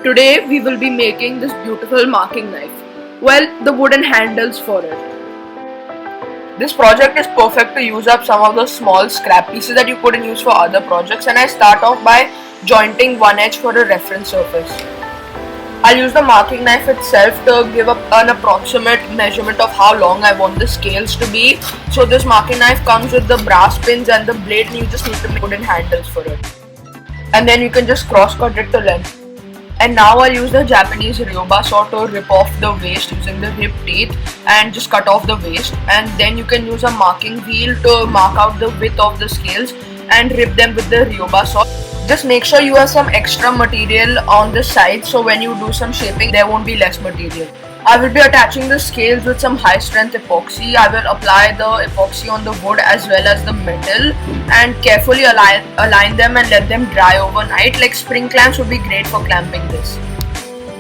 Today we will be making this beautiful marking knife. Well, the wooden handles for it. This project is perfect to use up some of the small scrap pieces that you couldn't use for other projects, and I start off by jointing one edge for a reference surface. I'll use the marking knife itself to give up an approximate measurement of how long I want the scales to be. So this marking knife comes with the brass pins and the blade, and you just need to make wooden handles for it. And then you can just cross cut it to length. And now I'll use the Japanese Ryoba saw to rip off the waste using the rib teeth and just cut off the waste. And then you can use a marking wheel to mark out the width of the scales and rip them with the Ryoba saw. Just make sure you have some extra material on the side, so when you do some shaping there won't be less material. I will be attaching the scales with some high strength epoxy. I will apply the epoxy on the wood as well as the metal and carefully align them and let them dry overnight. Like spring clamps would be great for clamping this.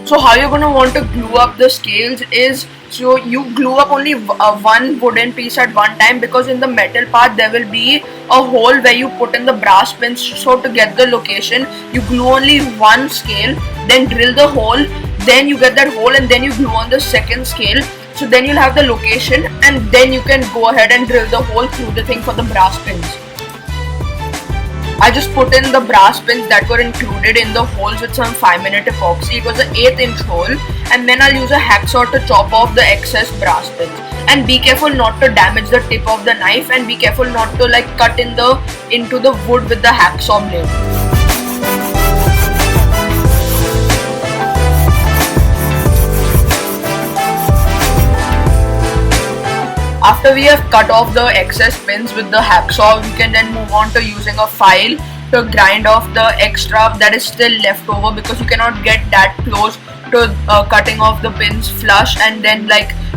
So how you're going to want to glue up the scales is, so you glue up only one wooden piece at one time, because in the metal part there will be a hole where you put in the brass pins. So to get the location, you glue only one scale, then drill the hole, then you get that hole and then you glue on the second scale. So then you'll have the location and then you can go ahead and drill the hole through the thing for the brass pins. I just put in the brass pins that were included in the holes with some 5-minute epoxy. It was an 8-inch hole, and then I'll use a hacksaw to chop off the excess brass pins. And be careful not to damage the tip of the knife, and be careful not to cut into the wood with the hacksaw blade. After we have cut off the excess pins with the hacksaw, we can then move on to using a file to grind off the extra that is still left over, because you cannot get that close to cutting off the pins flush, and then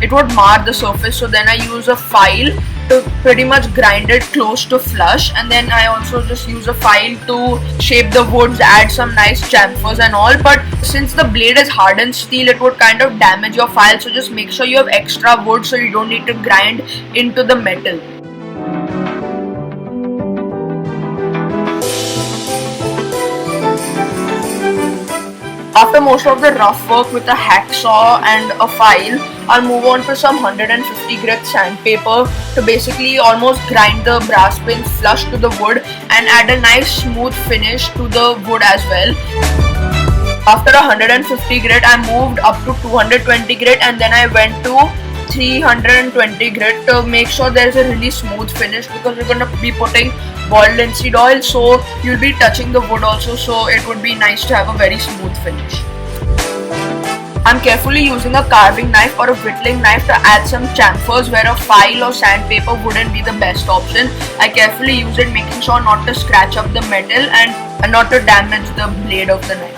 it would mar the surface. So then I use a file to pretty much grind it close to flush, and then I also just use a file to shape the woods, add some nice chamfers and all. But since the blade is hardened steel, it would kind of damage your file, so just make sure you have extra wood so you don't need to grind into the metal. After most of the rough work with a hacksaw and a file, I'll move on to some 150 grit sandpaper to basically almost grind the brass pins flush to the wood and add a nice smooth finish to the wood as well. After 150 grit, I moved up to 220 grit, and then I went to 320 grit to make sure there is a really smooth finish, because we're going to be putting boiled linseed oil, so you'll be touching the wood also, so it would be nice to have a very smooth finish. I'm carefully using a carving knife or a whittling knife to add some chamfers where a file or sandpaper wouldn't be the best option. I carefully use it, making sure not to scratch up the metal and not to damage the blade of the knife.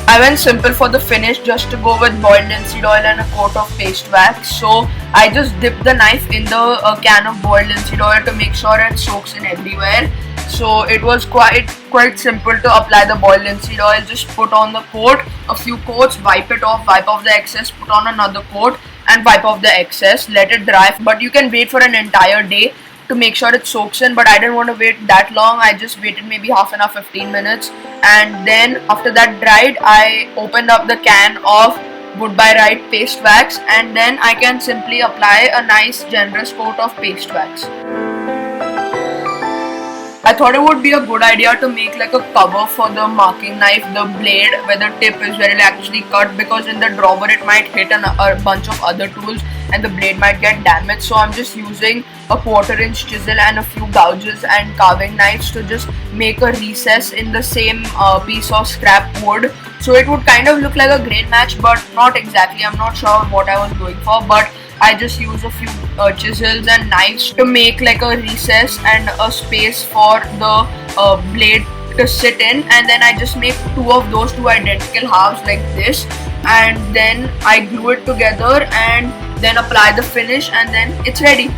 I went simple for the finish, just to go with boiled linseed oil and a coat of paste wax. So I just dipped the knife in the can of boiled linseed oil to make sure it soaks in everywhere. So it was quite simple to apply the boiled linseed oil. Just put on the coat, a few coats, wipe it off, wipe off the excess, put on another coat and wipe off the excess, let it dry. But you can wait for an entire day to make sure it soaks in, but I didn't want to wait that long. I just waited maybe half an hour, 15 minutes, and then after that dried, I opened up the can of Wood by Rite paste wax, and then I can simply apply a nice generous coat of paste wax. I thought it would be a good idea to make a cover for the marking knife, the blade where the tip is, where it actually cut, because in the drawer it might hit a bunch of other tools and the blade might get damaged. So I'm just using a 1/4-inch chisel and a few gouges and carving knives to just make a recess in the same piece of scrap wood. So it would kind of look like a grain match, but not exactly. I'm not sure what I was going for, but I just use a few chisels and knives to make a recess and a space for the blade to sit in, and then I just make two of those two identical halves like this, and then I glue it together and then apply the finish, and then it's ready.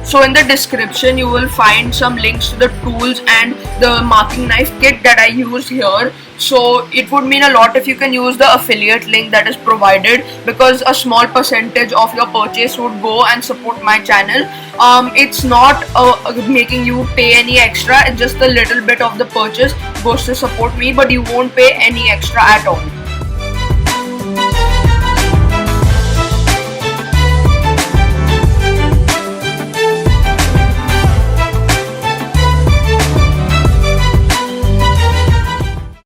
So in the description you will find some links to the tools and the marking knife kit that I use here. So it would mean a lot if you can use the affiliate link that is provided, because a small percentage of your purchase would go and support my channel. It's not making you pay any extra, it's just a little bit of the purchase goes to support me, but you won't pay any extra at all.